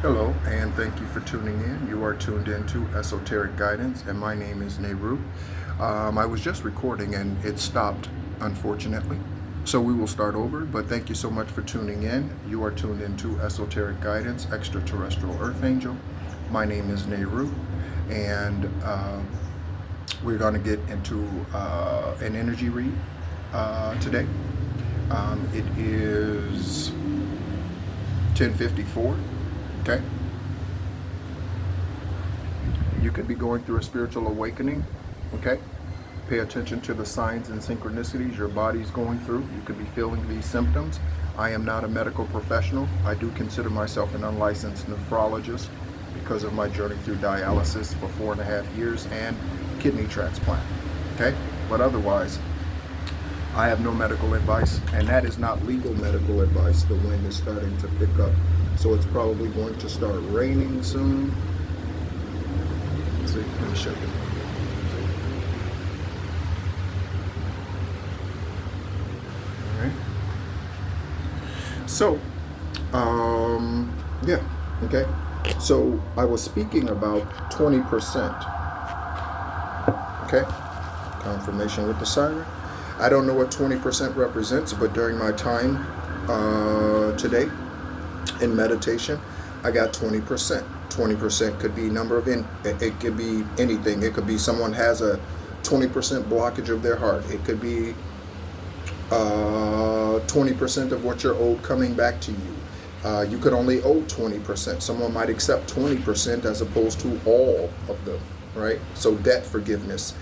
Hello, and thank you for tuning in. You are tuned into Esoteric Guidance, and my name is Nehru. I was just recording and it stopped, unfortunately. So we will start over, but thank you so much for tuning in. You are tuned into Esoteric Guidance, Extraterrestrial Earth Angel. My name is Nehru, and we're going to get into an energy read today. It is 10:54. Okay. You could be going through a spiritual awakening. Okay. Pay attention to the signs and synchronicities your body's going through. You could be feeling these symptoms. I am not a medical professional. I do consider myself an unlicensed nephrologist because of my journey through dialysis for 4.5 years and kidney transplant. Okay. But otherwise, I have no medical advice, and that is not legal medical advice. The wind is starting to pick up, so it's probably going to start raining soon. Let's see, let me show you. All right. So, yeah, okay. So I was speaking about 20%. Okay. Confirmation with the siren. I don't know what 20% represents, but during my time today in meditation, I got 20%. 20% could be number of it could be anything. It could be someone has a 20% blockage of their heart. It could be 20% of what you're owed coming back to you. You could only owe 20%. Someone might accept 20% as opposed to all of them, right? So debt forgiveness.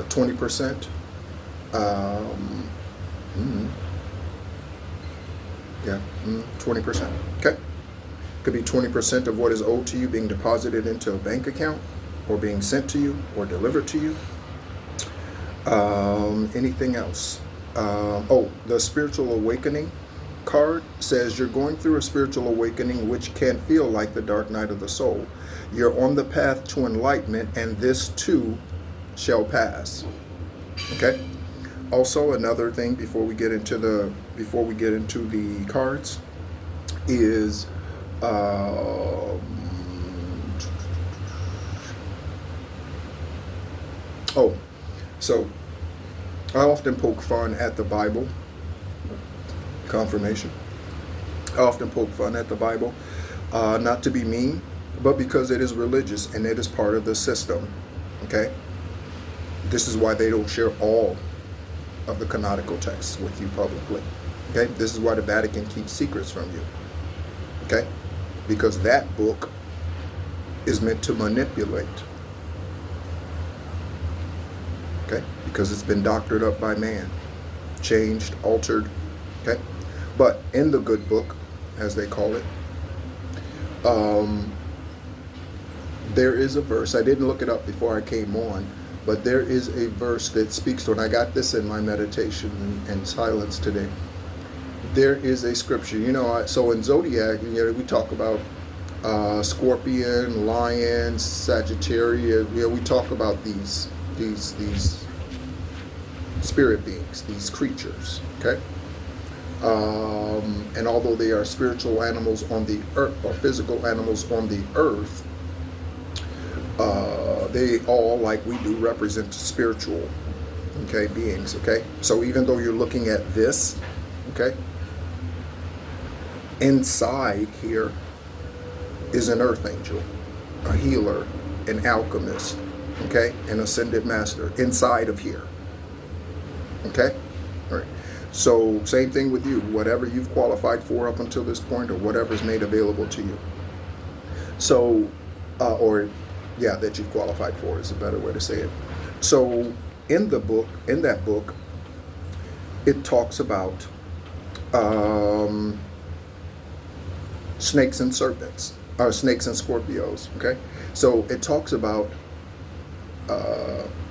20%. Yeah, 20%. Okay. Could be 20% of what is owed to you being deposited into a bank account or being sent to you or delivered to you. Anything else? The spiritual awakening card says you're going through a spiritual awakening which can feel like the dark night of the soul. You're on the path to enlightenment, and this too shall pass. Okay. Also, another thing before we get into the cards is so I often poke fun at the Bible. Confirmation. I often poke fun at the Bible, not to be mean, but because it is religious and it is part of the system. Okay. This is why they don't share all of the canonical texts with you publicly. Okay? This is why the Vatican keeps secrets from you. Okay? Because that book is meant to manipulate. Okay? Because it's been doctored up by man. Changed, altered. Okay? But in the good book, as they call it, there is a verse. I didn't look it up before I came on, but there is a verse that speaks to, and I got this in my meditation and silence today. There is a scripture, so in Zodiac, we talk about Scorpion, Lion, Sagittarius. We talk about these spirit beings, these creatures. Okay, and although they are spiritual animals on the earth or physical animals on the earth, they all, like we do, represent spiritual, okay, beings. Okay, so even though you're looking at this, okay, inside here is an earth angel, a healer, an alchemist, okay, an ascended master inside of here. Okay, all right. So same thing with you. Whatever you've qualified for up until this point, or whatever's made available to you. So, that you've qualified for is a better way to say it. So in that book, it talks about snakes and serpents, or snakes and Scorpios. Okay, so it talks about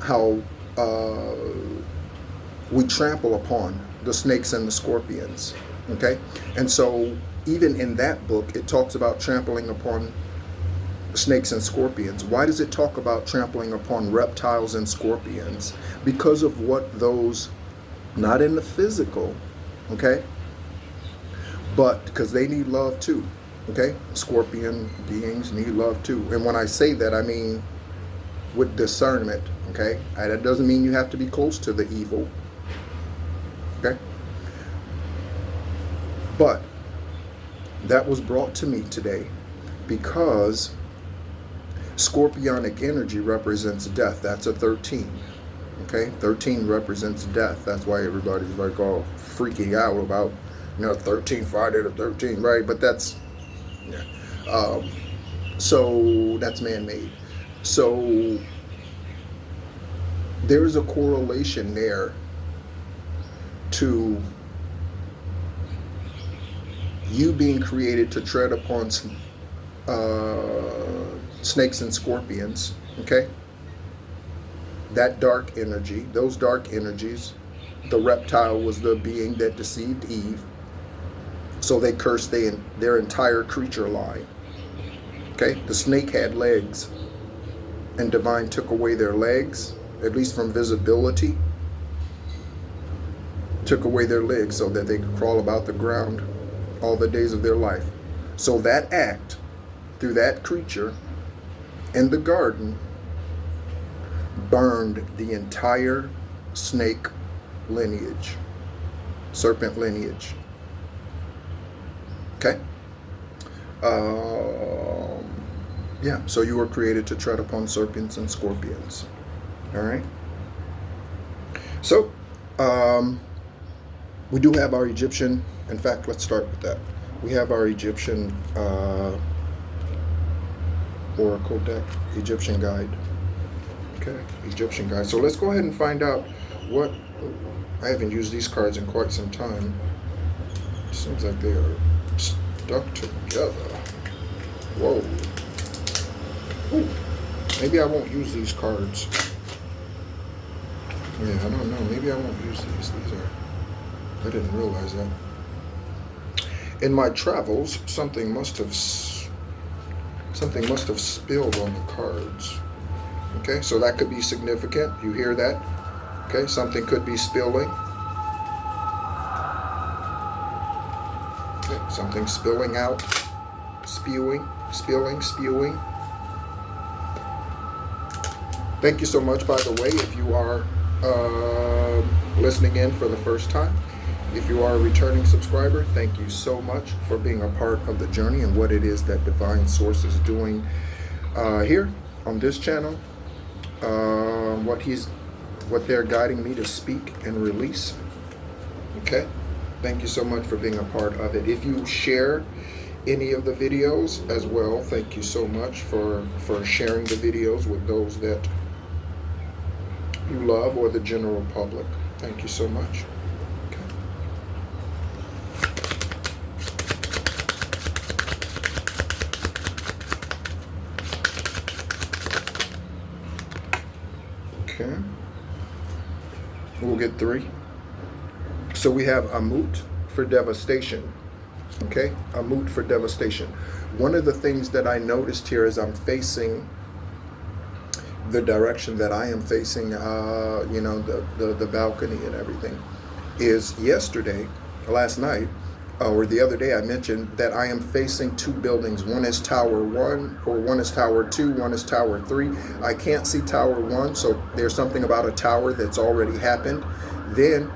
how we trample upon the snakes and the scorpions. Okay, and so even in that book, it talks about trampling upon snakes and scorpions. Why does it talk about trampling upon reptiles and scorpions? Because of what those, not in the physical, okay, But because they need love too, okay? Scorpion beings need love too. And when I say that, I mean with discernment, okay? And that doesn't mean you have to be close to the evil, okay? But that was brought to me today because scorpionic energy represents death. That's a 13, okay? 13 represents death. That's why everybody's like all freaking out about, 13, Friday the 13th, right? But that's, yeah. So that's man-made. So there's a correlation there to you being created to tread upon snakes and scorpions, okay? That dark energy, those dark energies, the reptile was the being that deceived Eve. So they cursed their entire creature line. Okay, the snake had legs, and divine took away their legs, at least from visibility. Took away their legs so that they could crawl about the ground all the days of their life. So that act, through that creature in the garden, burned the entire snake lineage, serpent lineage. Okay? Yeah, so you were created to tread upon serpents and scorpions. All right? So, we do have our Egyptian, in fact, let's start with that. We have our Egyptian oracle deck, Egyptian guide. Okay, Egyptian guide. So let's go ahead and find out what, I haven't used these cards in quite some time. Seems like they are stuck together. Whoa. Ooh. Maybe I won't use these cards. Yeah, I don't know. Maybe I won't use these. I didn't realize that. In my travels, something must have spilled on the cards. Okay, so that could be significant. You hear that? Okay, something could be spilling. Okay, something spilling out, spewing. Thank you so much, by the way, if you are listening in for the first time. If you are a returning subscriber, thank you so much for being a part of the journey and what it is that Divine Source is doing here on this channel. What they're guiding me to speak and release. Okay? Thank you so much for being a part of it. If you share any of the videos as well, thank you so much for sharing the videos with those that you love or the general public. Thank you so much. Okay. We'll get 3. So we have Amut for devastation. Okay, Amut for devastation. One of the things that I noticed here as I'm facing the direction that I am facing, the balcony and everything, is last night, or the other day, I mentioned that I am facing 2 buildings. One is Tower 1, or one is Tower 2, one is Tower 3. I can't see Tower 1, so there's something about a tower that's already happened. Then,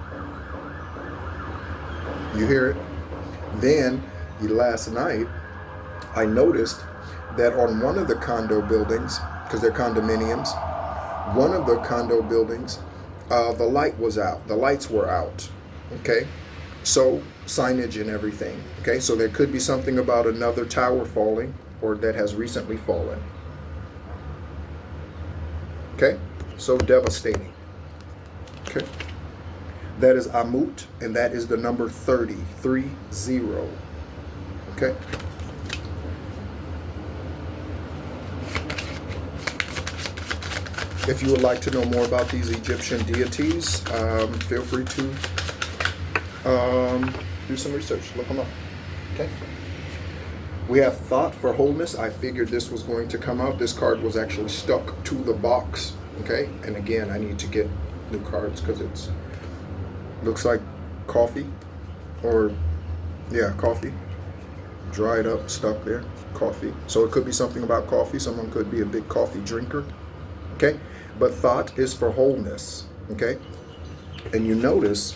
you hear it? Then, last night, I noticed that on one of the condo buildings, because they're condominiums, one of the condo buildings, the light was out. The lights were out. Okay? So, signage and everything. Okay? So there could be something about another tower falling, or that has recently fallen. Okay? So devastating. Okay? That is Amut, and that is the number 30. 30. Okay? If you would like to know more about these Egyptian deities, feel free to do some research, look them up. Okay. We have Thought for Wholeness. I figured this was going to come out. This card was actually stuck to the box. Okay, and again, I need to get new cards because it's looks like coffee or Yeah, coffee. Dried up, stuck there. Coffee. So it could be something about coffee. Someone could be a big coffee drinker. Okay? But thought is for wholeness. Okay? And you notice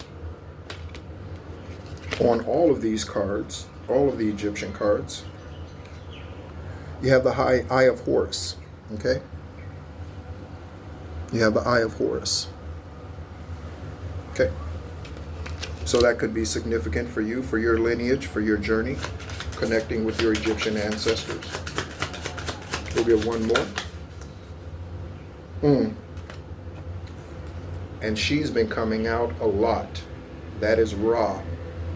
on all of these cards, all of the Egyptian cards, you have the Eye of Horus. Okay? You have the Eye of Horus. Okay? So that could be significant for you, for your lineage, for your journey, connecting with your Egyptian ancestors. We'll get one more. And she's been coming out a lot. That is Ra.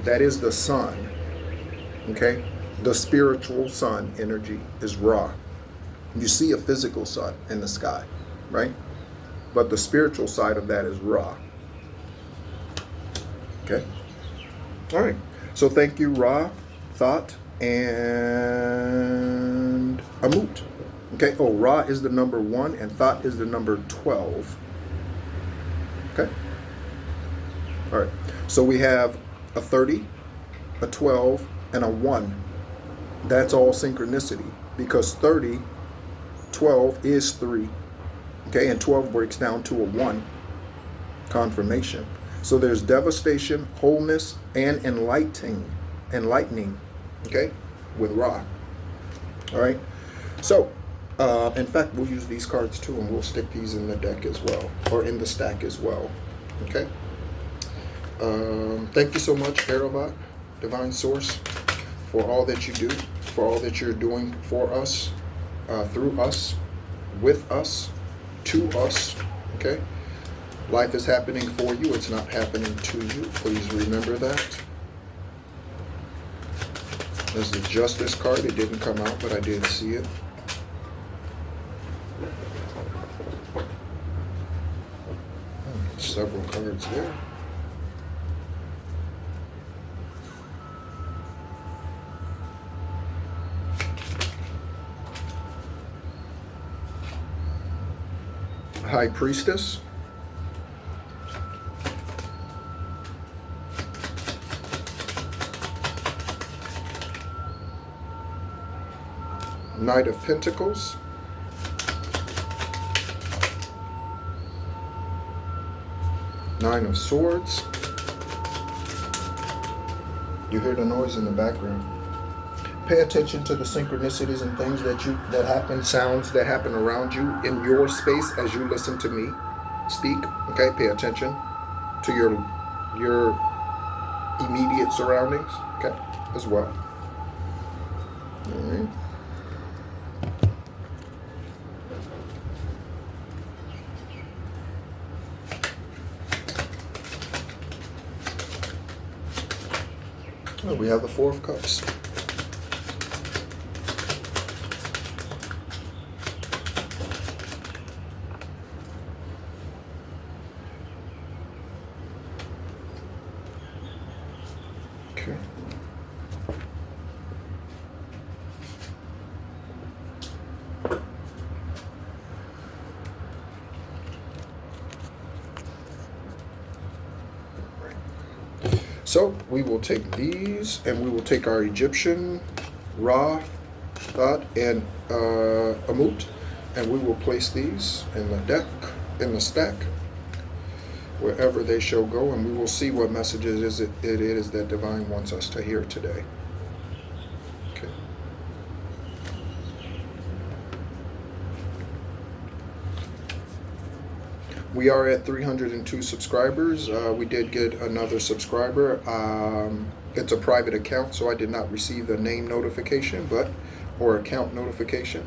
That is the sun. Okay? The spiritual sun energy is Ra. You see a physical sun in the sky, right? But the spiritual side of that is Ra. Okay? All right. So thank you, Ra, Thought, and Amut. Okay? Oh, Ra is the number 1 and Thought is the number 12. Okay? All right. So we have a 30, a 12, and a 1. That's all synchronicity because 30, 12 is 3. Okay? And 12 breaks down to a 1. Confirmation. So there's devastation, wholeness, and enlightening, okay, with Ra. All right. So, in fact, we'll use these cards too, and we'll stick these in the deck as well, or in the stack as well. Okay. Thank you so much, Aravat, Divine Source, for all that you do, for all that you're doing for us, through us, with us, to us. Okay. Life is happening for you. It's not happening to you. Please remember that. There's the Justice card. It didn't come out, but I did see it. Several cards there. High Priestess. Knight of Pentacles. Nine of Swords. You hear the noise in the background. Pay attention to the synchronicities and things that happen, sounds that happen around you in your space as you listen to me speak. Okay, pay attention to your immediate surroundings. Okay, as well. All right. We have the Four of Cups. Okay. So we will take these and we will take our Egyptian, Ra, Thought, and Amut, and we will place these in the deck, in the stack, wherever they shall go, and we will see what messages it is that Divine wants us to hear today. Okay. We are at 302 subscribers. We did get another subscriber. It's a private account, so I did not receive the name notification, or account notification.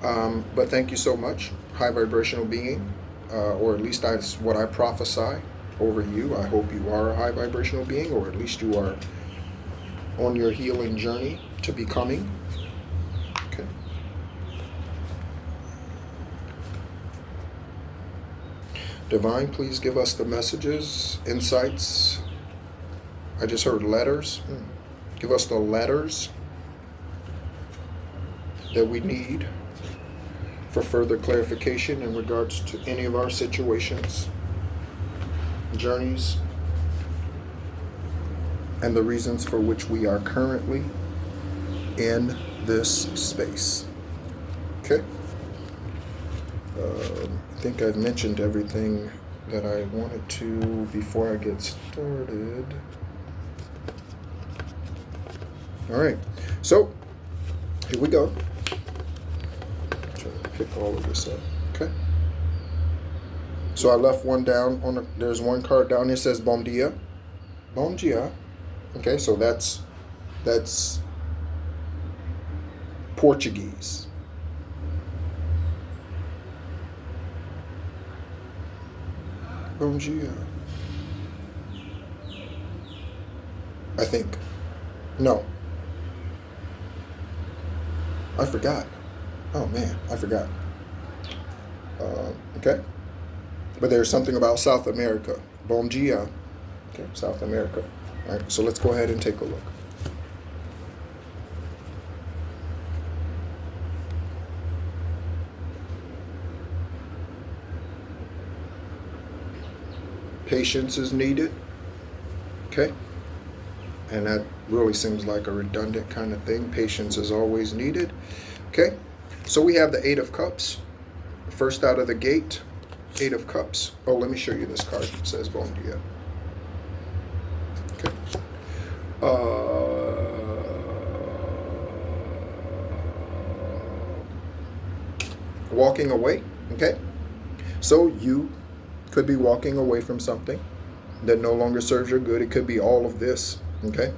But thank you so much, high vibrational being, or at least that's what I prophesy over you. I hope you are a high vibrational being, or at least you are on your healing journey to becoming. Okay. Divine, please give us the messages, insights. I just heard letters. Give us the letters that we need for further clarification in regards to any of our situations, journeys, and the reasons for which we are currently in this space. Okay? I think I've mentioned everything that I wanted to before I get started. All right, so here we go. Try to pick all of this up. Okay. So I left one down on there's one card down here says Bom dia. Bom dia. Okay, so that's Portuguese. Bom dia. I think. No. I forgot. Oh man, I forgot. Okay. But there's something about South America. Bom dia. Okay, South America. All right, so let's go ahead and take a look. Patience is needed. Okay. And that really seems like a redundant kind of thing. Patience is always needed. Okay. So we have the Eight of Cups. First out of the gate, Eight of Cups. Oh, let me show you this card. It says Bom dia. Okay. Walking away. Okay. So you could be walking away from something that no longer serves your good. It could be all of this. Okay.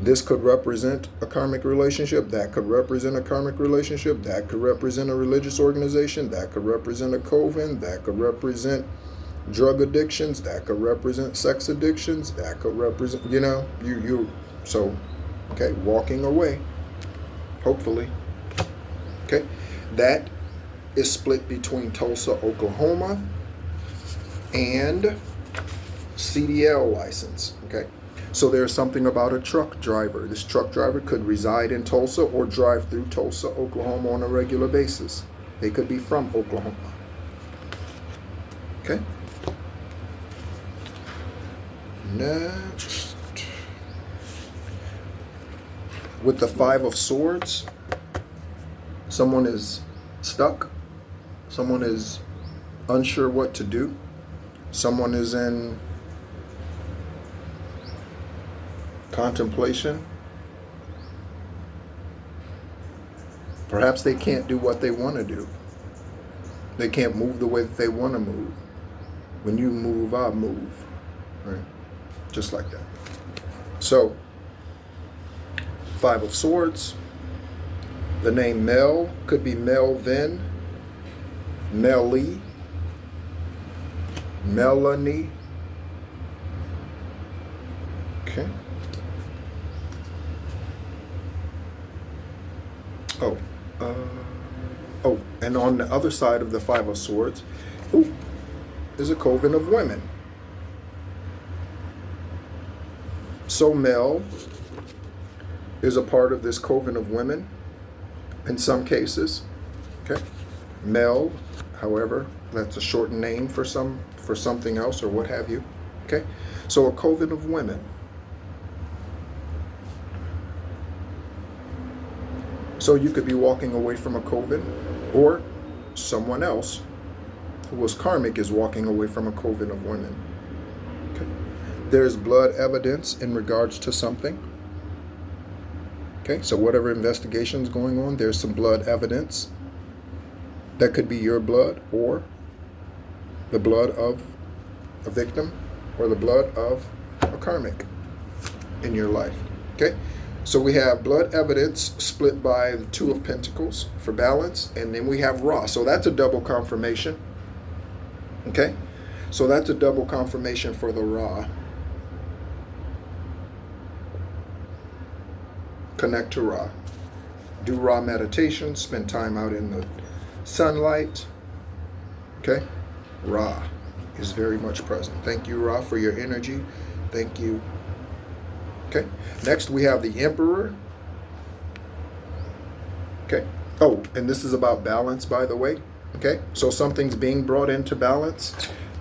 This could represent a karmic relationship. That could represent a karmic relationship. That could represent a religious organization. That could represent a coven. That could represent drug addictions. That could represent sex addictions. That could represent, so, okay, walking away, hopefully. Okay, that is split between Tulsa, Oklahoma, and CDL license. Okay. So there's something about a truck driver. This truck driver could reside in Tulsa or drive through Tulsa, Oklahoma on a regular basis. They could be from Oklahoma. Okay. Next. With the Five of Swords, someone is stuck. Someone is unsure what to do. Someone is in contemplation. Perhaps they can't do what they want to do. They can't move the way that they want to move. When you move, I move. Right? Just like that. So, Five of Swords. The name Mel could be Melvin, Melly, Melanie. Okay. And on the other side of the Five of Swords, is a coven of women. So Mel is a part of this coven of women in some cases. Okay. Mel, however, that's a shortened name for something else or what have you. Okay. So a coven of women. So you could be walking away from a coven, or someone else who was karmic is walking away from a coven of women. Okay. There's blood evidence in regards to something. Okay, so whatever investigation is going on, there's some blood evidence. That could be your blood or the blood of a victim or the blood of a karmic in your life. Okay. So we have blood evidence split by the Two of Pentacles for balance, and then we have Ra. So that's a double confirmation. Okay? So that's a double confirmation for the Ra. Connect to Ra. Do Ra meditation, spend time out in the sunlight. Okay? Ra is very much present. Thank you, Ra, for your energy. Thank you. Okay. Next, we have the Emperor. Okay. Oh, and this is about balance, by the way. Okay. So something's being brought into balance.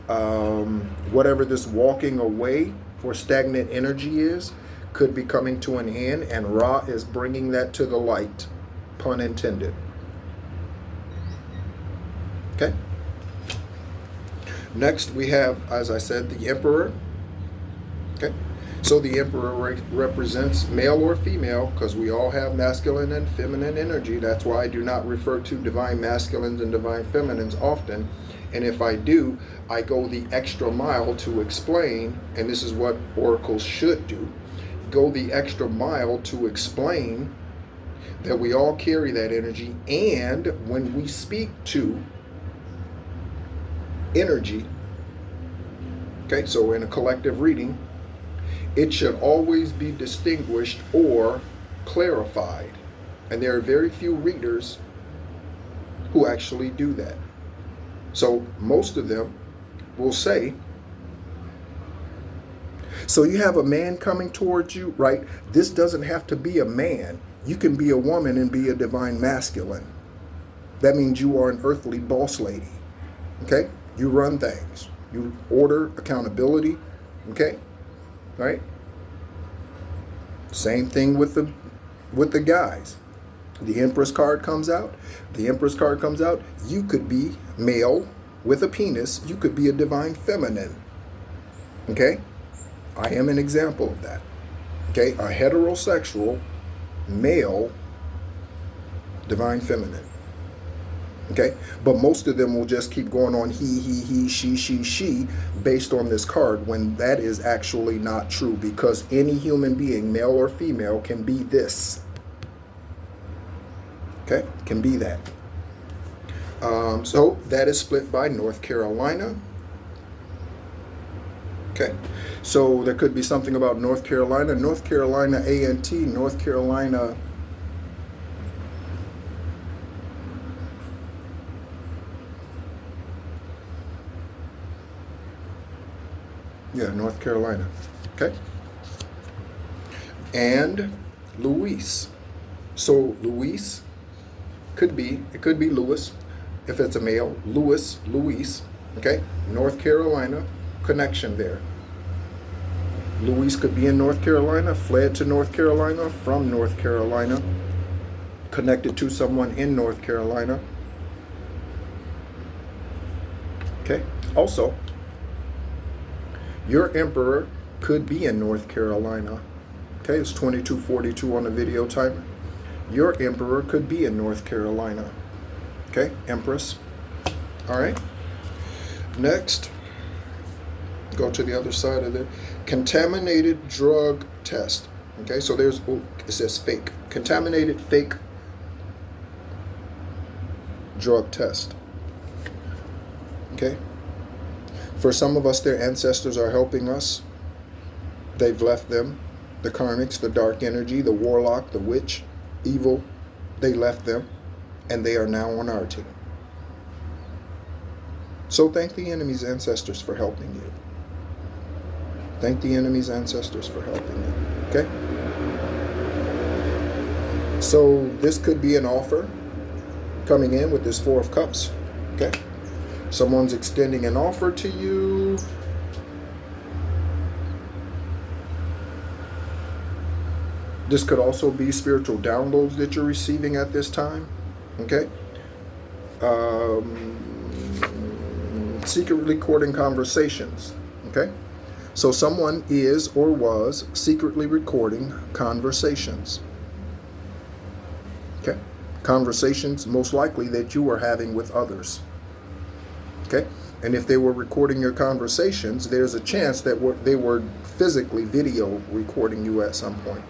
Whatever this walking away or stagnant energy is, could be coming to an end, and Ra is bringing that to the light, pun intended. Okay. Next we have, as I said, the Emperor. Okay. So the Emperor represents male or female, because we all have masculine and feminine energy. That's why I do not refer to divine masculines and divine feminines often. And if I do, I go the extra mile to explain, and this is what oracles should do, go the extra mile to explain that we all carry that energy. And when we speak to energy, okay, so in a collective reading, it should always be distinguished or clarified. And there are very few readers who actually do that. So most of them will say, so you have a man coming towards you, right? This doesn't have to be a man. You can be a woman and be a divine masculine. That means you are an earthly boss lady. Okay? You run things. You order, accountability. Okay? Right? Same thing with the guys. The Empress card comes out. The Empress card comes out. You could be male with a penis. You could be a divine feminine. Okay? I am an example of that. Okay? A heterosexual male divine feminine. Okay? But most of them will just keep going on he, she, based on this card, when that is actually not true, because any human being, male or female, can be this. Okay? Can be that. So that is split by North Carolina. Okay? So there could be something about North Carolina. North Carolina ANT, North Carolina... Yeah, North Carolina. Okay? And Luis. So Luis it could be Louis, if it's a male. Luis. Okay? North Carolina connection there. Luis could be in North Carolina, fled to North Carolina from North Carolina, connected to someone in North Carolina. Okay? Also, your Emperor could be in North Carolina. Okay, it's 22:42 on the video timer. Your Emperor could be in North Carolina. Okay, Empress. All right. Next, go to the other side of it. Contaminated drug test. Okay, so there's, it says fake. Contaminated fake drug test. Okay. For some of us, their ancestors are helping us. They've left them. The karmics, the dark energy, the warlock, the witch, evil, they left them, and they are now on our team. So thank the enemy's ancestors for helping you. Thank the enemy's ancestors for helping you. Okay? So this could be an offer coming in with this Four of Cups. Okay? Someone's extending an offer to you. This could also be spiritual downloads that you're receiving at this time. Okay? Secret recording conversations. Okay? So someone is or was secretly recording conversations. Okay? Conversations most likely that you were having with others. Okay? And if they were recording your conversations, there's a chance that they were physically video recording you at some point.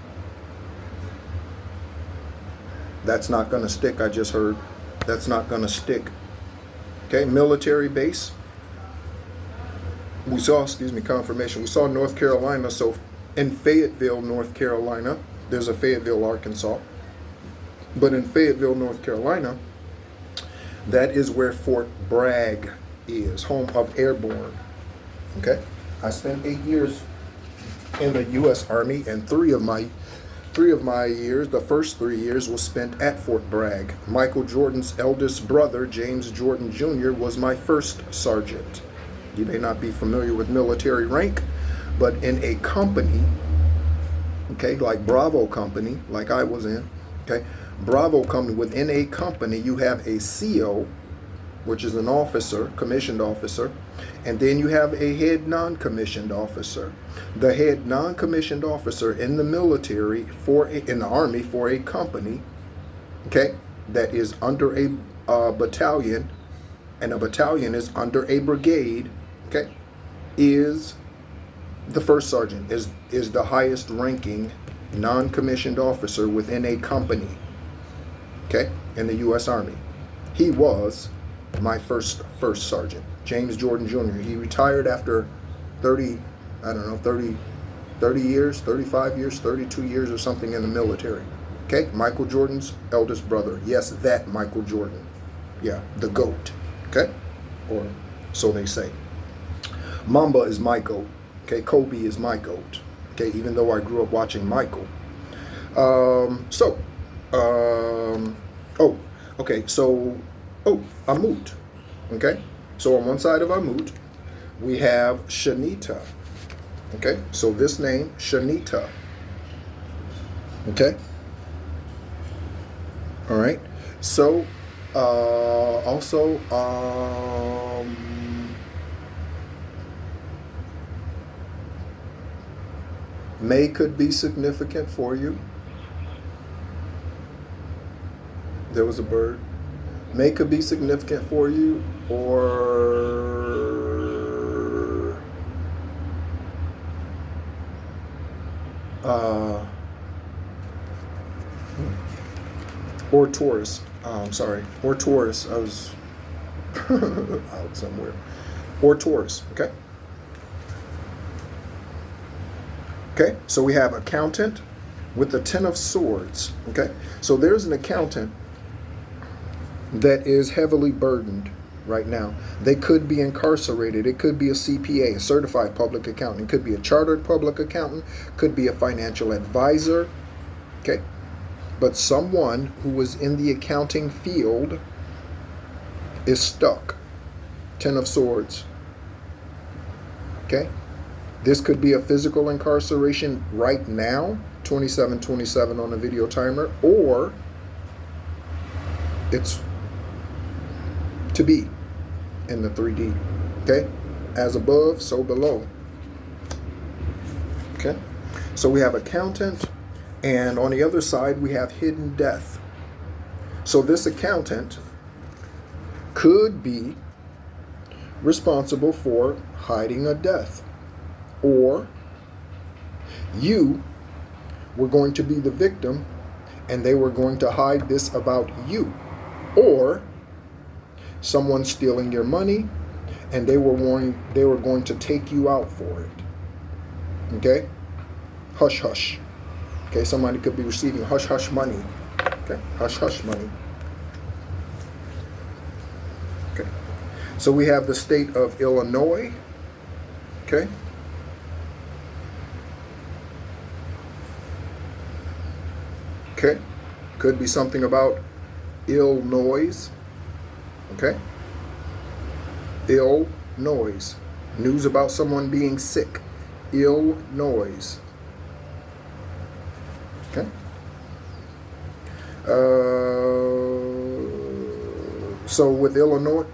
That's not going to stick, I just heard. That's not going to stick. Okay, military base. We saw, confirmation. We saw North Carolina. So in Fayetteville, North Carolina, there's a Fayetteville, Arkansas. But in Fayetteville, North Carolina, that is where Fort Bragg is, home of Airborne. Okay? I spent 8 years in the U.S. Army, and three of my years, the first 3 years, was spent at Fort Bragg. Michael Jordan's eldest brother, James Jordan Jr., was my first sergeant. You may not be familiar with military rank, But in a company, okay, like Bravo Company, like I was in, okay, Bravo Company, within a company, you have a CO, which is an officer, commissioned officer, and then you have a head non-commissioned officer. The head non-commissioned officer in the military, in the Army, for a company, okay, that is under a battalion, and a battalion is under a brigade, okay, is the first sergeant, is the highest ranking non-commissioned officer within a company, okay, in the U.S. Army. He was my first sergeant, James Jordan Jr. He retired after 30 years, 35 years, 32 years or something in the military. Okay, Michael Jordan's eldest brother. Yes, that Michael Jordan. Yeah, the GOAT. Okay, or so they say. Mamba is my GOAT. Okay, Kobe is my GOAT. Okay, even though I grew up watching Michael. Amut. Okay, so on one side of Amut, we have Shanita. Okay, so this name, Shanita. Okay, all right. So, also, May could be significant for you. There was a bird. May could be significant for you, or Taurus. Or Taurus. I was out somewhere. Or Taurus. Okay. Okay. So we have accountant with the Ten of Swords. Okay. So there's an accountant that is heavily burdened right now. They could be incarcerated. It could be a CPA, a certified public accountant. It could be a chartered public accountant. Could be a financial advisor. Okay. But someone who is in the accounting field is stuck. Ten of Swords. Okay. This could be a physical incarceration right now, 2727 on the video timer, or it's to be in the 3D. Okay? As above, so below. Okay? So we have accountant, and on the other side, we have hidden death. So this accountant could be responsible for hiding a death. Or you were going to be the victim and they were going to hide this about you. Or someone stealing your money and they were going to take you out for it. Okay? Hush hush. Okay, somebody could be receiving hush hush money. Okay, hush hush money. Okay. So we have the state of Illinois. Okay. Okay, could be something about ill noise. Okay, ill noise. News about someone being sick. Ill noise. Okay. So with Illinois.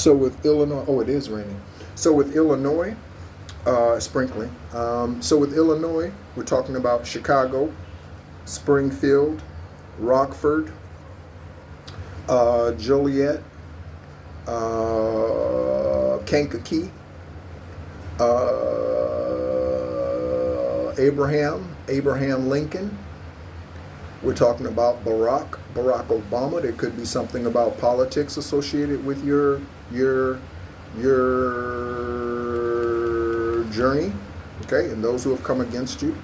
Oh, it is raining. So with Illinois. Sprinkling. So with Illinois, we're talking about Chicago, Springfield, Rockford, Joliet, Kankakee, Abraham Lincoln. We're talking about Barack Obama. There could be something about politics associated with your journey, okay, and those who have come against you.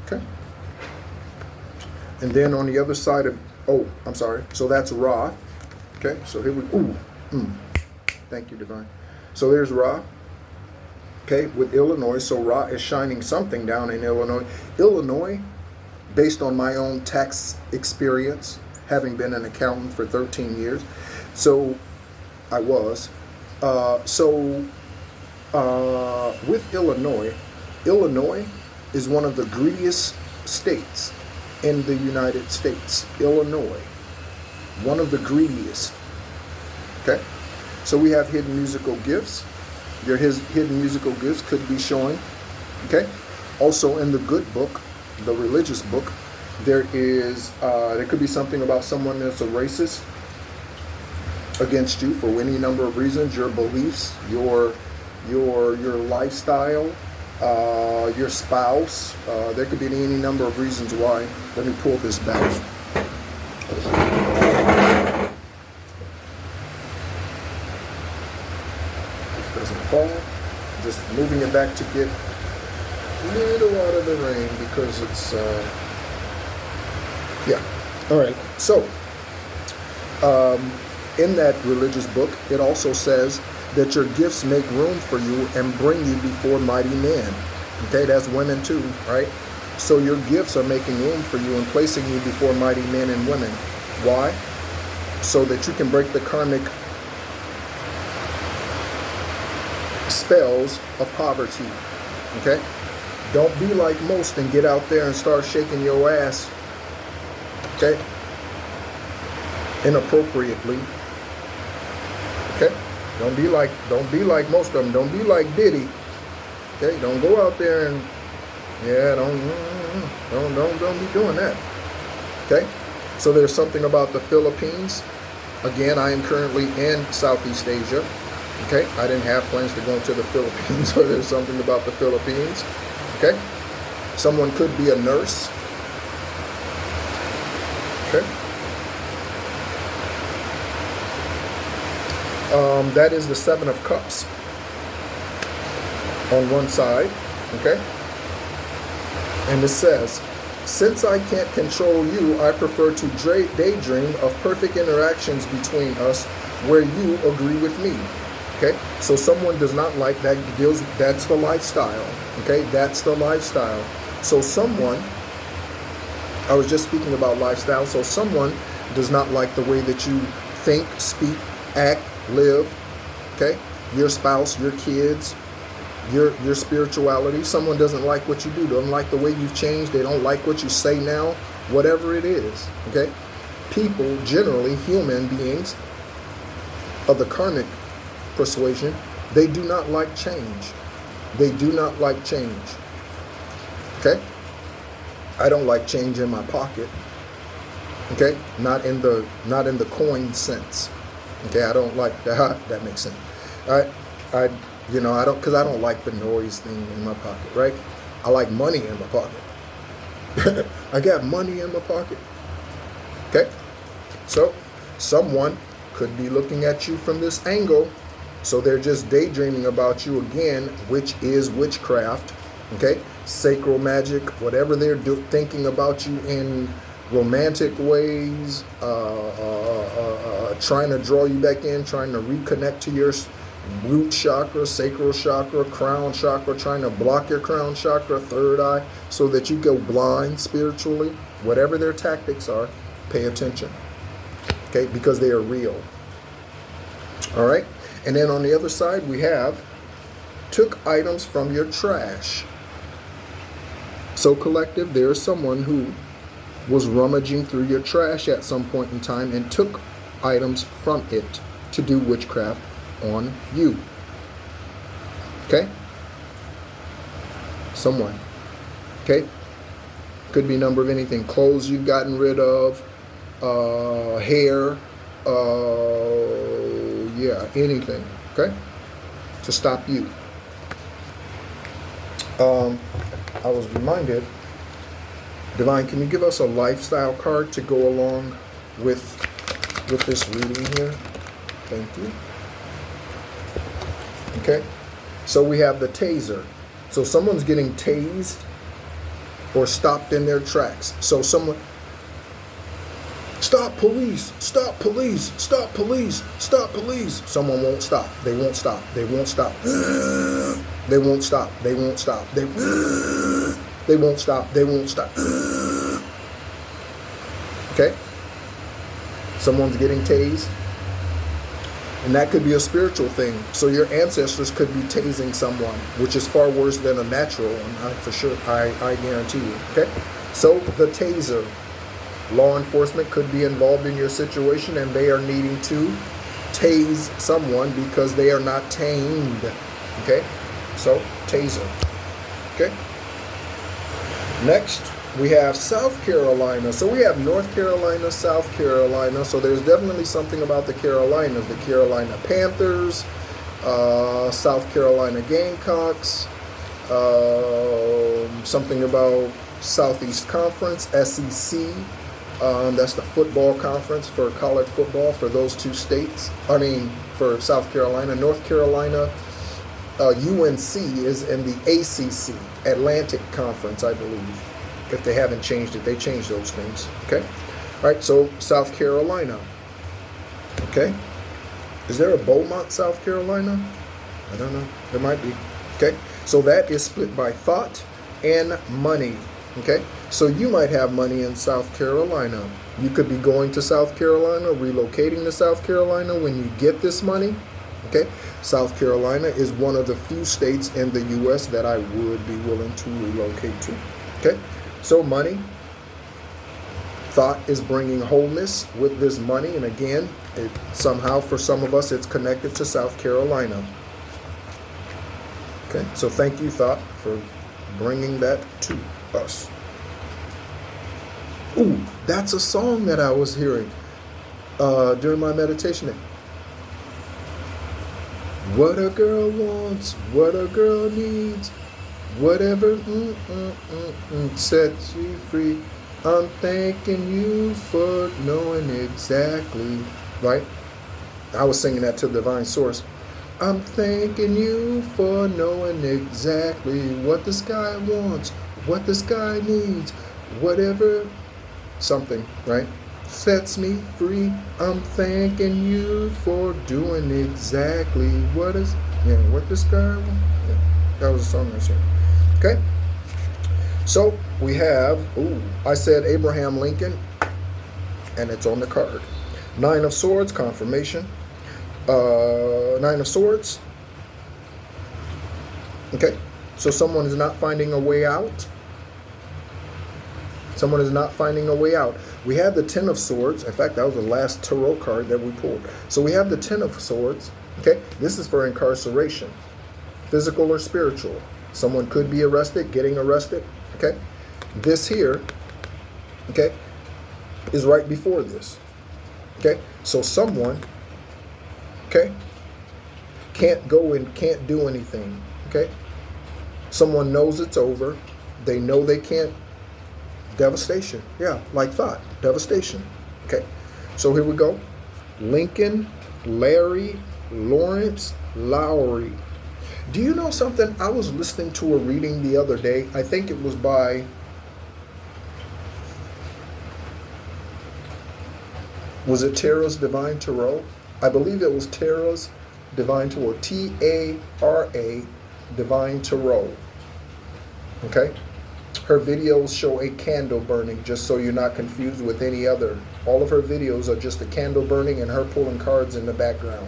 Okay. And then on the other side of, so that's Ra. Okay, so here we, thank you, Divine. So there's Ra. Okay, with Illinois, so Ra is shining something down in Illinois. Illinois, based on my own tax experience, having been an accountant for 13 years, so I was. So with Illinois, Illinois is one of the greediest states in the United States. Illinois, one of the greediest. Okay, so we have hidden musical gifts. Your hidden musical gifts could be showing. Okay, also in the good book, the religious book, there could be something about someone that's a racist against you for any number of reasons. Your beliefs, your lifestyle, your spouse. There could be any number of reasons why. Let me pull this back. This doesn't fall. Just moving it back to get a little out of the rain because it's yeah. All right. So in that religious book, it also says that your gifts make room for you and bring you before mighty men. Okay, that's women too, right? So your gifts are making room for you and placing you before mighty men and women. Why? So that you can break the karmic spells of poverty. Okay? Don't be like most and get out there and start shaking your ass. Okay? Inappropriately. Okay? Don't be like most of them. Don't be like Diddy. Okay? Don't go out there and don't be doing that. Okay? So there's something about the Philippines. Again, I am currently in Southeast Asia. Okay? I didn't have plans to go to the Philippines, so there's something about the Philippines. Okay? Someone could be a nurse. Okay? That is the Seven of Cups on one side, okay? And it says, since I can't control you, I prefer to daydream of perfect interactions between us where you agree with me, okay? So someone does not like that, that's the lifestyle, okay? That's the lifestyle. So someone, I was just speaking about lifestyle, so someone does not like the way that you think, speak, act, live, okay? Your spouse, your kids, your spirituality. Someone doesn't like what you do, doesn't like the way you've changed, they don't like what you say now, whatever it is, okay? People, generally human beings of the karmic persuasion, they do not like change. They do not like change, okay? I don't like change in my pocket, okay? Not in the coin sense. Okay, I don't like that. That makes sense. I don't, because I don't like the noise thing in my pocket, right? I like money in my pocket. I got money in my pocket. Okay, so someone could be looking at you from this angle, so they're just daydreaming about you again, which is witchcraft. Okay, sacral magic, whatever they're thinking about you in romantic ways, trying to draw you back in, trying to reconnect to your root chakra, sacral chakra, crown chakra, trying to block your crown chakra, third eye, so that you go blind spiritually. Whatever their tactics are, pay attention, okay, because they are real. All right, and then on the other side we have took items from your trash. So collective, there is someone who was rummaging through your trash at some point in time and took items from it to do witchcraft on you. Okay? Someone. Okay? Could be a number of anything. Clothes you've gotten rid of, hair, anything. Okay? To stop you. I was reminded, Divine, can you give us a lifestyle card to go along with this reading here? Thank you. Okay, so we have the taser. So someone's getting tased or stopped in their tracks. So someone, stop police, stop police, stop police, stop police. Someone won't stop. They won't stop. They won't stop. They won't stop. They won't stop. They won't stop. They won't stop. Okay? Someone's getting tased. And that could be a spiritual thing. So your ancestors could be tasing someone, which is far worse than a natural one, for sure. I guarantee you. Okay? So the taser. Law enforcement could be involved in your situation and they are needing to tase someone because they are not tamed. Okay? So, taser. Okay? Next, we have South Carolina. So we have North Carolina, South Carolina. So there's definitely something about the Carolinas. The Carolina Panthers, South Carolina Gamecocks, something about Southeast Conference, SEC. That's the football conference for college football for those two states. I mean, for South Carolina. North Carolina, UNC is in the ACC, Atlantic Conference, I believe. If they haven't changed it, they changed those things. Okay? All right, so South Carolina. Okay? Is there a Beaumont, South Carolina? I don't know. There might be. Okay? So that is split by thought and money. Okay? So you might have money in South Carolina. You could be going to South Carolina, relocating to South Carolina when you get this money. Okay? South Carolina is one of the few states in the U.S. that I would be willing to relocate to. Okay? So money. Thought is bringing wholeness with this money. And again, somehow for some of us, it's connected to South Carolina. Okay? So thank you, Thought, for bringing that to us. Ooh, that's a song that I was hearing during my meditation. What a girl wants, what a girl needs, whatever sets you free. I'm thanking you for knowing exactly. Right? I was singing that to Divine Source. I'm thanking you for knowing exactly what the sky wants, what the sky needs, whatever something, right? Sets me free. I'm thanking you for doing exactly what the sky wants. Yeah, that was a song I sang. Okay? So we have, I said Abraham Lincoln, and it's on the card. 9 of Swords, confirmation. 9 of Swords. Okay, so someone is not finding a way out. Someone is not finding a way out. We have the 10 of Swords. In fact, that was the last tarot card that we pulled. So we have the 10 of Swords. Okay, this is for incarceration, physical or spiritual. Someone could be arrested, getting arrested. Okay, this here, okay, is right before this. Okay, so someone, okay, can't go and can't do anything. Okay, someone knows it's over. They know they can't. Devastation. Yeah, like Thought. Devastation. Okay, so here we go. Lincoln, Larry, Lawrence, Lowry. Do you know something? I was listening to a reading the other day. I think it was by, was it Tara's Divine Tarot? I believe it was Tara's Divine Tarot. T-A-R-A Divine Tarot. Okay? Her videos show a candle burning, just so you're not confused with any other. All of her videos are just a candle burning and her pulling cards in the background.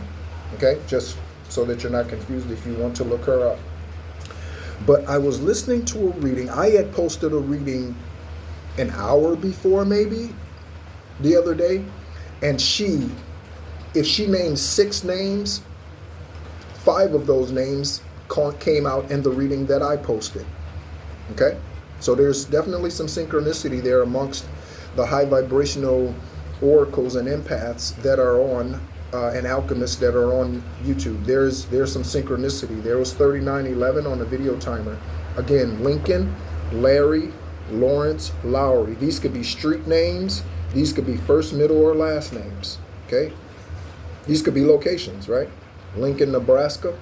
Okay? Just so that you're not confused if you want to look her up. But I was listening to a reading. I had posted a reading an hour before, maybe, the other day. And if she named 6 names, 5 of those names came out in the reading that I posted. Okay? So there's definitely some synchronicity there amongst the high vibrational oracles and empaths that are on, and alchemists that are on YouTube. There's some synchronicity. There was 3911 on the video timer. Again, Lincoln, Larry, Lawrence, Lowry. These could be street names. These could be first, middle, or last names. Okay? These could be locations, right? Lincoln, Nebraska.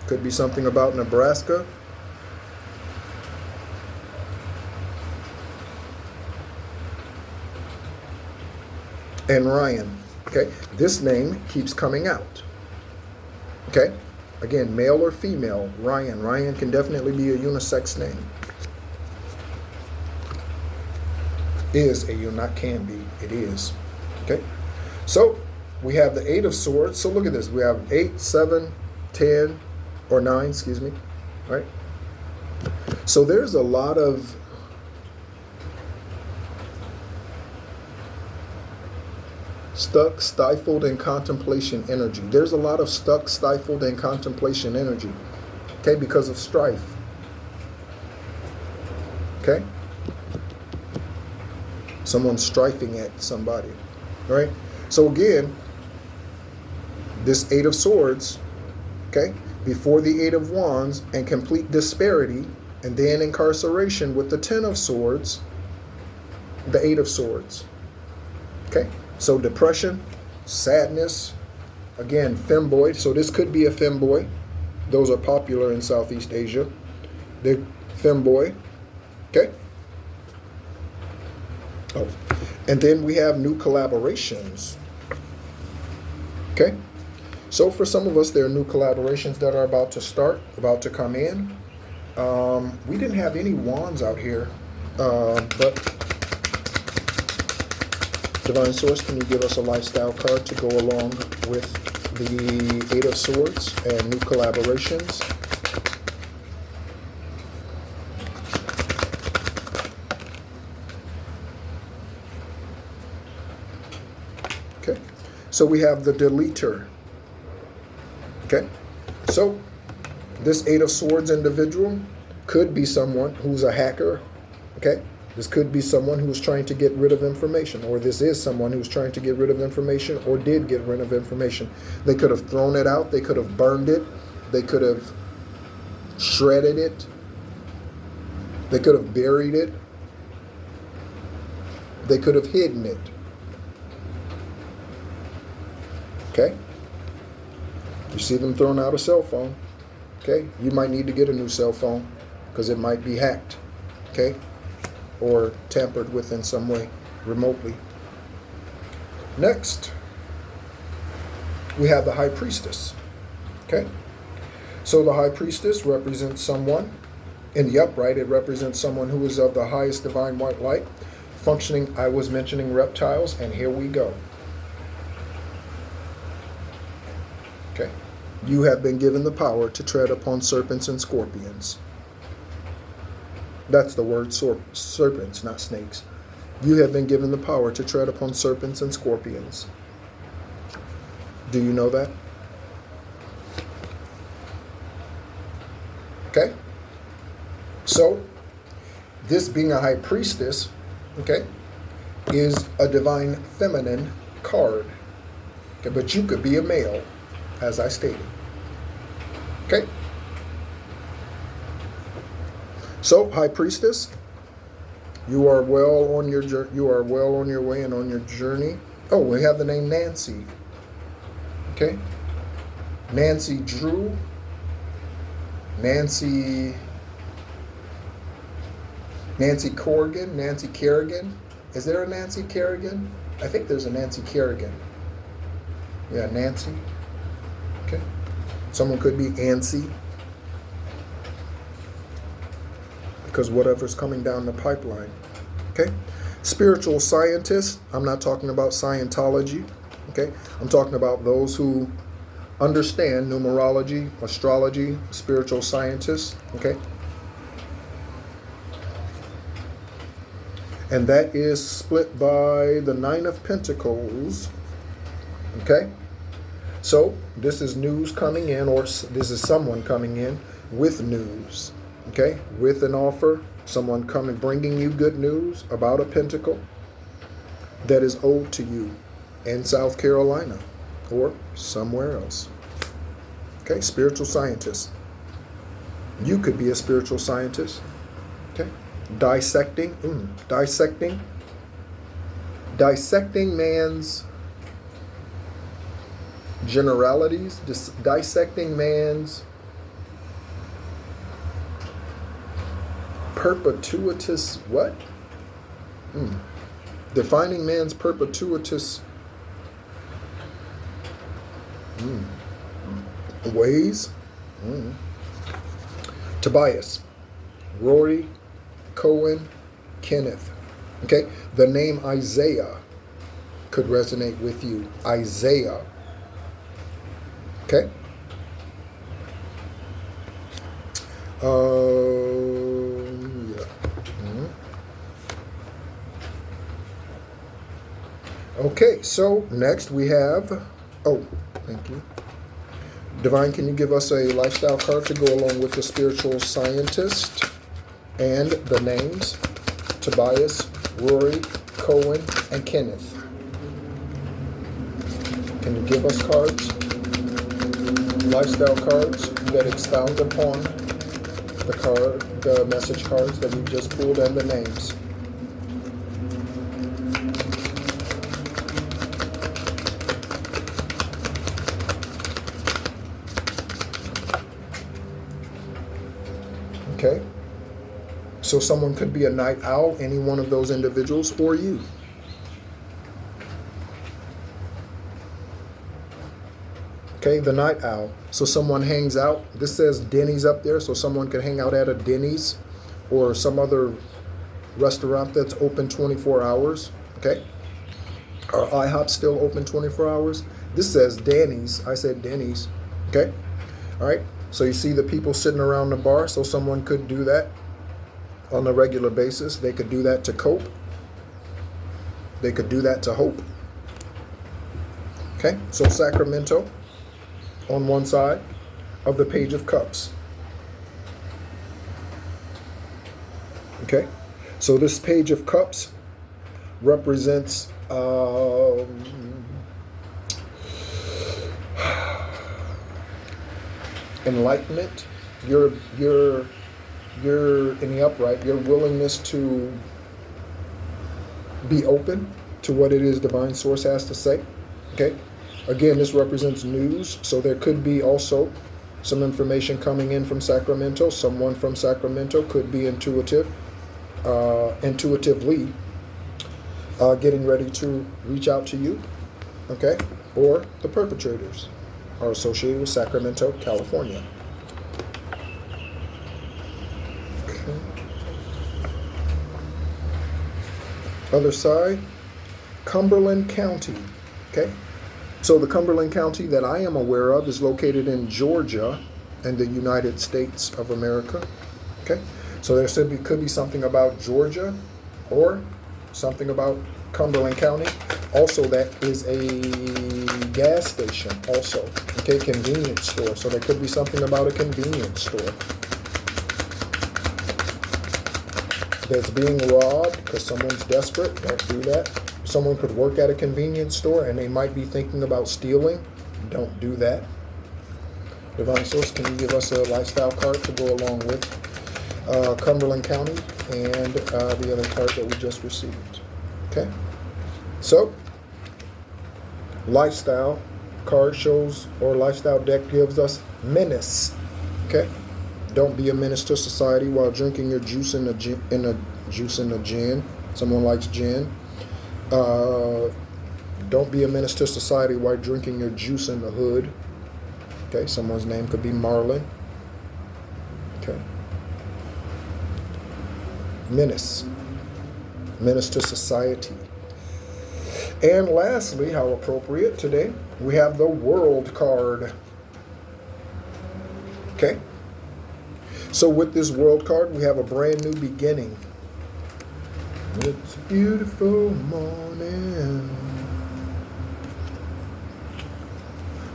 Could be something about Nebraska. And Ryan. Okay? This name keeps coming out. Okay? Again, male or female, Ryan. Ryan can definitely be a unisex name. Not can be, it is. Okay? So, we have the Eight of Swords. So look at this. We have 8, 7, 10, or 9, excuse me, right? So there's a lot of stuck, stifled, and contemplation energy. There's a lot of stuck, stifled, and contemplation energy, okay, because of strife, okay? Someone's strifing at somebody, right? So again, this Eight of Swords, okay, before the Eight of Wands and complete disparity, and then incarceration with the Ten of Swords, the Eight of Swords, okay? So depression, sadness, again, femboy. So this could be a femboy. Those are popular in Southeast Asia. The femboy, okay? Oh, and then we have new collaborations, okay? So for some of us, there are new collaborations that are about to start, about to come in. We didn't have any wands out here, but Divine Source, can you give us a lifestyle card to go along with the Eight of Swords and new collaborations? Okay, so we have the Deleter. Okay, so this Eight of Swords individual could be someone who's a hacker, okay? This could be someone who's trying to get rid of information, or this is someone who's trying to get rid of information or did get rid of information. They could have thrown it out, they could have burned it, they could have shredded it, they could have buried it, they could have hidden it, okay? You see them throwing out a cell phone, okay? You might need to get a new cell phone because it might be hacked, okay? Or tampered with in some way, remotely. Next, we have the High Priestess, okay? So the High Priestess represents someone, in the upright, it represents someone who is of the highest divine white light, functioning, I was mentioning reptiles, and here we go. Okay, you have been given the power to tread upon serpents and scorpions. That's the word, serpents, not snakes. You have been given the power to tread upon serpents and scorpions. Do you know that? Okay. So, this being a High Priestess, okay, is a divine feminine card. Okay, but you could be a male, as I stated. Okay. So, High Priestess, you are well on your way and on your journey. Oh, we have the name Nancy. Okay, Nancy Drew, Nancy Corrigan, Nancy Kerrigan. Is there a Nancy Kerrigan? I think there's a Nancy Kerrigan. Yeah, Nancy. Okay, someone could be Ancy. Because whatever's coming down the pipeline, okay? Spiritual scientists, I'm not talking about Scientology, okay? I'm talking about those who understand numerology, astrology, spiritual scientists, okay? And that is split by the Nine of Pentacles, okay? So this is news coming in, or this is someone coming in with news. Okay, with an offer, someone coming, bringing you good news about a pentacle that is owed to you in South Carolina or somewhere else. Okay, spiritual scientist. You could be a spiritual scientist. Okay, dissecting man's generalities, dissecting man's perpetuitous what? Defining man's perpetuitous ways. Tobias, Rory, Cohen, Kenneth. Okay, the name Isaiah. could resonate with you. Isaiah. Okay? Yeah. Okay, so next we have, oh, thank you. Divine, can you give us a lifestyle card to go along with the spiritual scientist and the names? Tobias, Rory, Cohen, and Kenneth. Can you give us cards? Lifestyle cards that expound upon the message cards that we just pulled and the names. Okay. So someone could be a night owl, any one of those individuals, or you. Okay, the night owl. So someone hangs out. This says Denny's up there, so someone could hang out at a Denny's or some other restaurant that's open 24 hours. Okay. Are IHOP still open 24 hours? This says Denny's. I said Denny's. Okay. All right. So you see the people sitting around the bar, so someone could do that on a regular basis. They could do that to cope. They could do that to hope. Okay. So Sacramento on one side of the Page of Cups. Okay, so this Page of Cups represents enlightenment. You're in the upright. Your willingness to be open to what it is Divine Source has to say. Okay. Again, this represents news, so there could be also some information coming in from Sacramento. Someone from Sacramento could be intuitively getting ready to reach out to you, okay? Or the perpetrators are associated with Sacramento, California. Okay. Other side, Cumberland County, okay? So the Cumberland County that I am aware of is located in Georgia in the United States of America. Okay, so there could be something about Georgia or something about Cumberland County. Also, that is a gas station also. Okay, convenience store. So there could be something about a convenience store that's being robbed because someone's desperate. Don't do that. Someone could work at a convenience store and they might be thinking about stealing. Don't do that. Divine Source, can you give us a lifestyle card to go along with Cumberland County and the other card that we just received? Okay. So, lifestyle card shows, or lifestyle deck gives us menace. Okay. Don't be a menace to society while drinking your juice in a gin. Someone likes gin. Don't be a menace to society while drinking your juice in the hood. Okay, someone's name could be Marlin. Okay. Menace. Menace to society. And lastly, how appropriate today, we have the World card. Okay. So with this World card, we have a brand new beginning. It's a beautiful morning.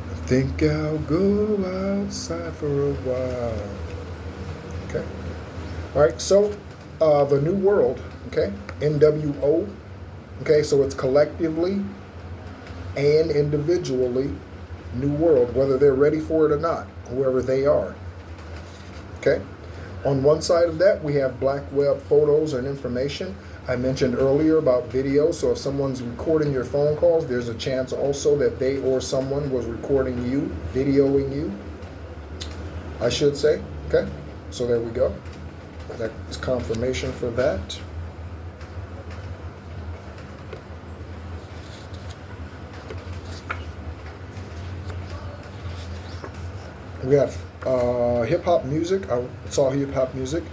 I think I'll go outside for a while. Okay. All right. So the New World. Okay. NWO. Okay. So it's collectively and individually New World, whether they're ready for it or not, whoever they are. Okay. On one side of that, we have black web photos and information. I mentioned earlier about video, so if someone's recording your phone calls, there's a chance also that they or someone was recording you, videoing you, I should say. Okay, so there we go. That's confirmation for that. We have hip-hop music. I saw hip-hop music.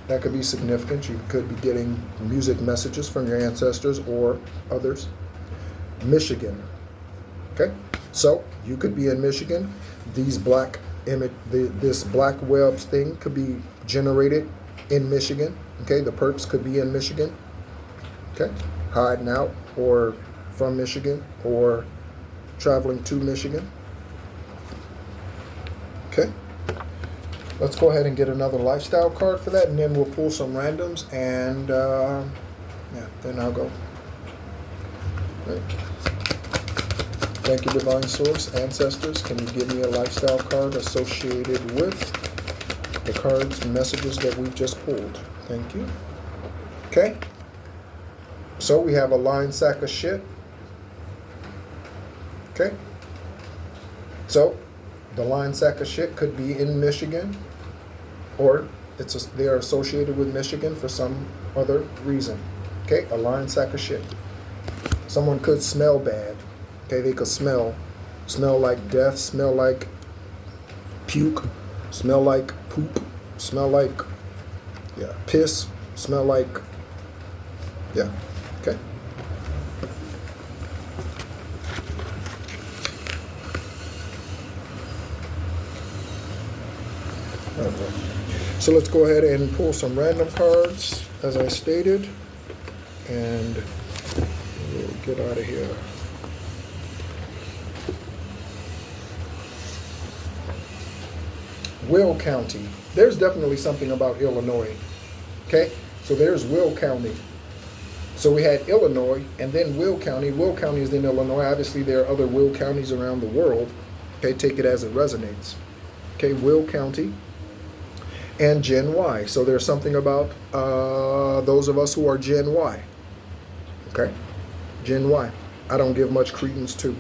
That could be significant. You could be getting music messages from your ancestors or others. Michigan. Okay, so you could be in Michigan. These black image, this black webs thing could be generated in Michigan. Okay, the perps could be in Michigan. Okay, hiding out or from Michigan or traveling to Michigan. Okay, let's go ahead and get another lifestyle card for that, and then we'll pull some randoms, and yeah, then I'll go. Right. Thank you, Divine Source. Ancestors, can you give me a lifestyle card associated with the cards, messages that we've just pulled? Thank you. Okay. So we have a lying sack of shit. Okay. So the lying sack of shit could be in Michigan, or they are associated with Michigan for some other reason. Okay, a lying sack of shit. Someone could smell bad. Okay, they could smell like death, smell like puke, smell like poop, smell like, yeah, piss, smell like, yeah, okay. Okay. So let's go ahead and pull some random cards, as I stated, and we'll get out of here. Will County. There's definitely something about Illinois. Okay, so there's Will County. So we had Illinois and then Will County. Will County is in Illinois. Obviously, there are other Will counties around the world. Okay, take it as it resonates. Okay, Will County and Gen Y. So there's something about those of us who are Gen Y. Okay, Gen Y. I don't give much credence to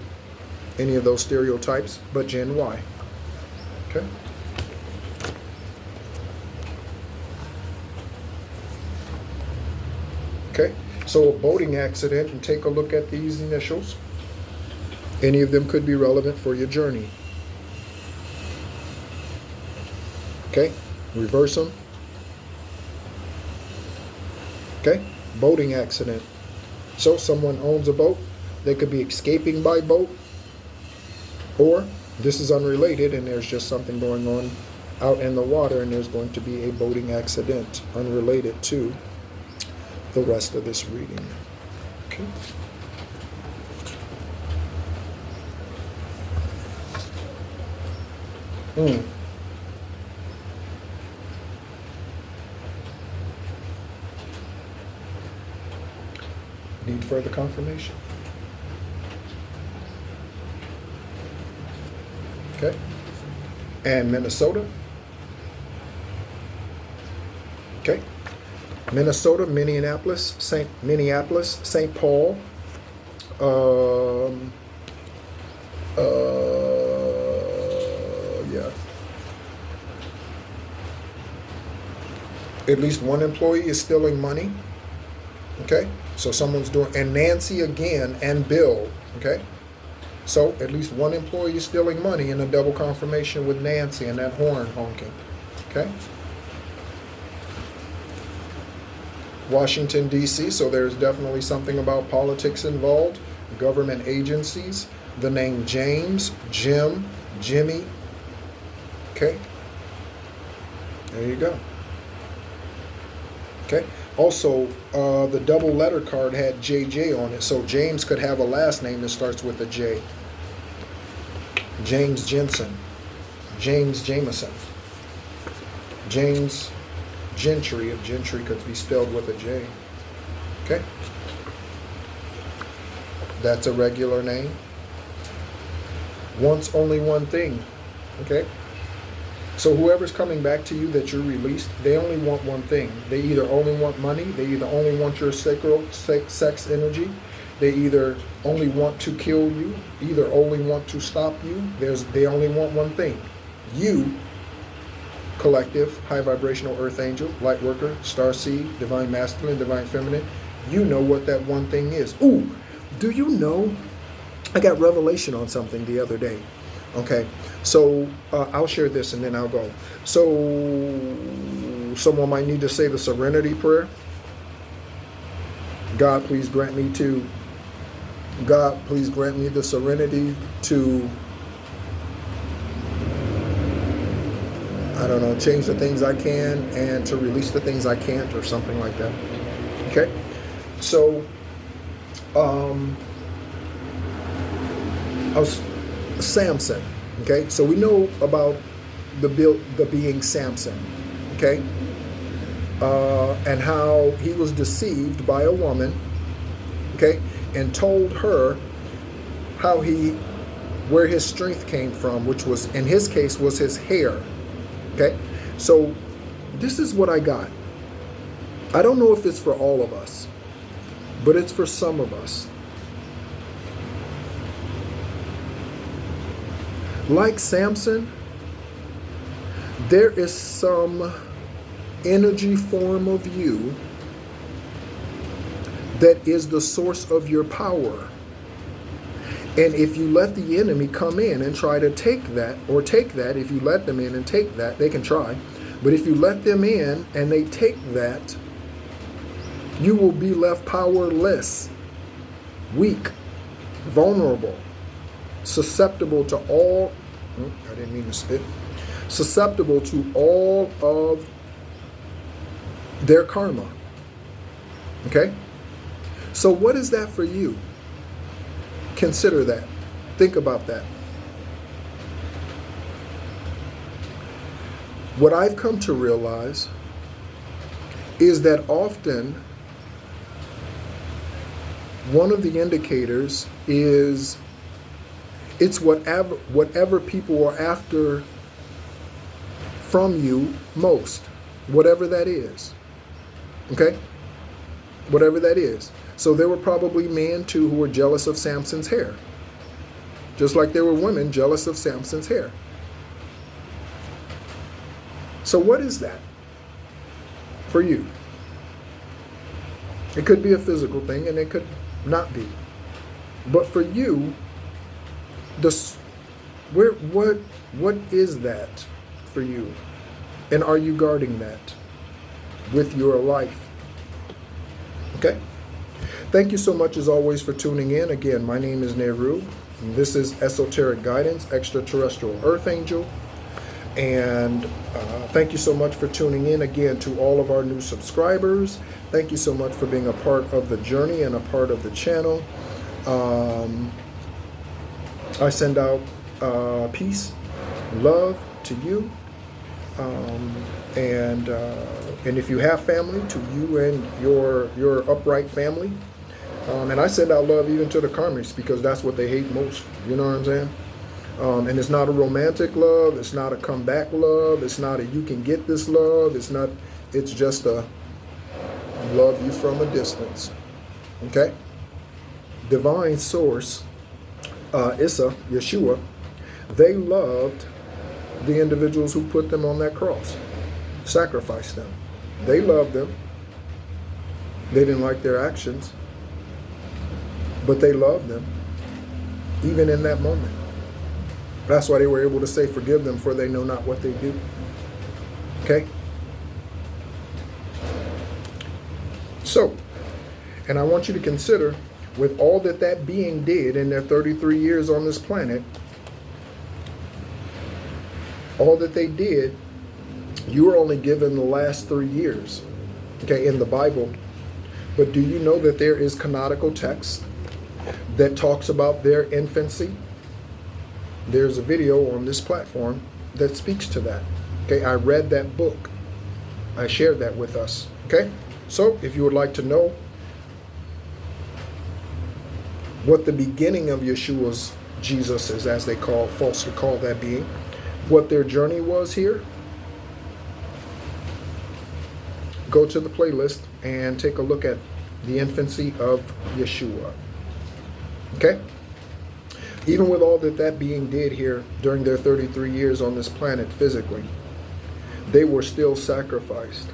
any of those stereotypes, but Gen Y. Okay. Okay, so a boating accident, and take a look at these initials. Any of them could be relevant for your journey. Okay, reverse them. Okay, boating accident. So someone owns a boat. They could be escaping by boat, or this is unrelated and there's just something going on out in the water, and there's going to be a boating accident unrelated to the rest of this reading. Okay. Need further confirmation. Okay. And Minnesota. Okay. Minnesota, Minneapolis, St. Paul, yeah. At least one employee is stealing money. Okay, so someone's doing, and Nancy again, and Bill. Okay, so at least one employee is stealing money, and a double confirmation with Nancy and that horn honking. Okay. Washington, D.C., so there's definitely something about politics involved, government agencies, the name James, Jim, Jimmy. Okay, there you go. Okay, also the double letter card had JJ on it, so James could have a last name that starts with a J. James Jensen, James Jameson, James Gentry, if Gentry could be spelled with a J. Okay, that's a regular name. Once, only one thing. Okay, so whoever's coming back to you that you're released, they only want one thing. They either only want money, they either only want your sacral sex energy, they either only want to kill you, either only want to stop you. They only want one thing. You, collective, high vibrational earth angel, light worker, star seed, divine masculine, divine feminine, you know what that one thing is. Ooh, do you know, I got revelation on something the other day. Okay, so I'll share this and then I'll go. So someone might need to say the serenity prayer. God, please grant me to God, please grant me the serenity to, I don't know, change the things I can and to release the things I can't, or something like that. Okay? So, Samson. Okay? So we know about the being Samson. Okay? And how he was deceived by a woman. Okay? And told her where his strength came from, which was, in his case, was his hair. Okay? So this is what I got. I don't know if it's for all of us, but it's for some of us. Like Samson, there is some energy form of you that is the source of your power. And if you let the enemy come in and try to take that, if you let them in and take that, they can try. But if you let them in and they take that, you will be left powerless, weak, vulnerable, susceptible to all, I didn't mean to spit, susceptible to all of their karma. Okay? So what is that for you? Consider that. Think about that. What I've come to realize is that often one of the indicators is it's whatever people are after from you most, whatever that is. Okay? Whatever that is. So there were probably men too who were jealous of Samson's hair. Just like there were women jealous of Samson's hair. So what is that for you? It could be a physical thing and it could not be. But for you, what is that for you? And are you guarding that with your life? Okay? Thank you so much as always for tuning in. Again, my name is Nehru. This is Esoteric Guidance, Extraterrestrial Earth Angel. And thank you so much for tuning in again to all of our new subscribers. Thank you so much for being a part of the journey and a part of the channel. I send out peace, love to you. And if you have family, to you and your upright family. And I send out love even to the karmics, because that's what they hate most. You know what I'm saying? And it's not a romantic love. It's not a comeback love. It's not a you can get this love. It's just a love you from a distance. Okay? Divine source, Yeshua, they loved the individuals who put them on that cross, sacrificed them. They loved them. They didn't like their actions, but they loved them, even in that moment. That's why they were able to say, forgive them, for they know not what they do. Okay? So, and I want you to consider, with all that being did in their 33 years on this planet, all that they did, you were only given the last 3 years, okay, in the Bible. But do you know that there is canonical text that talks about their infancy? There's a video on this platform that speaks to that. Okay, I read that book. I shared that with us. Okay, so if you would like to know what the beginning of Yeshua's, Jesus is, as they falsely call that being, what their journey was here, go to the playlist and take a look at the infancy of Yeshua. Okay? Even with all that being did here during their 33 years on this planet physically, they were still sacrificed.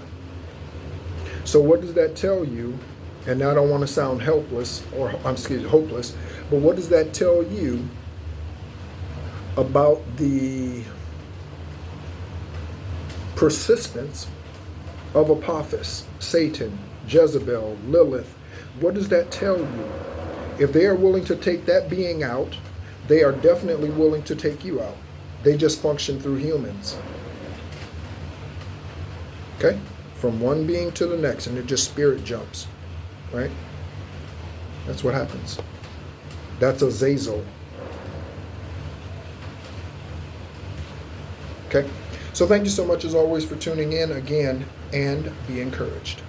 So what does that tell you? And I don't want to sound hopeless, but what does that tell you about the persistence of Apophis, Satan, Jezebel, Lilith? What does that tell you? If they are willing to take that being out, they are definitely willing to take you out. They just function through humans. Okay? From one being to the next, and it just spirit jumps. Right? That's what happens. That's a Zazel. Okay? So thank you so much as always for tuning in again, and be encouraged.